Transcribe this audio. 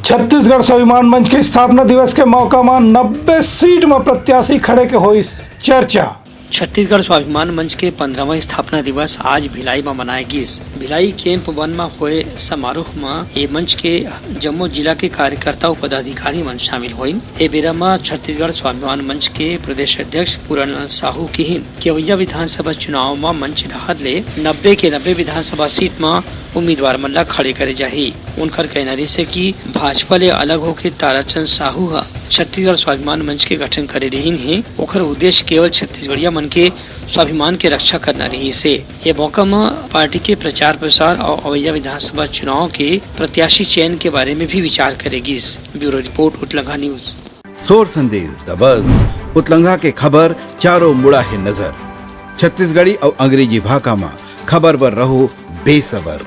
छत्तीसगढ़ स्वाभिमान मंच के स्थापना दिवस के मौका में 90 सीट में प्रत्याशी खड़े के हुई चर्चा। छत्तीसगढ़ स्वाभिमान मंच के 15वां स्थापना दिवस आज भिलाई में मनाया गिस। भिलाई कैंप 1 में हुए समारोह में ये मंच के जम्मू जिला के कार्यकर्ता और पदाधिकारी मन शामिल हुए। ए बेरा में छत्तीसगढ़ स्वाभिमान मंच के प्रदेश अध्यक्ष पूरन साहू की केवैया विधानसभा चुनाव में मंच ढहर ले 90 के 90 विधानसभा सीट में उम्मीदवार मन ला खड़े करे जाही। उनकर कहनारी से कि भाजपा ले अलग होके ताराचंद साहू हा छत्तीसगढ़ स्वाभिमान मंच के गठन करे रही है। ओकर उद्देश्य केवल छत्तीसगढ़िया मन के स्वाभिमान के रक्षा करना रही से। ये मौका में पार्टी के प्रचार प्रसार और अवैया विधानसभा चुनाव के प्रत्याशी चयन के बारे में भी विचार करेगी। ब्यूरो रिपोर्ट उतलंघा न्यूज। सोर संदेश द बज़ उतलंघा के खबर चारों मुड़ा है नजर। छत्तीसगढ़ी और अंग्रेजी भाषा में खबर बर रहो बेसबर।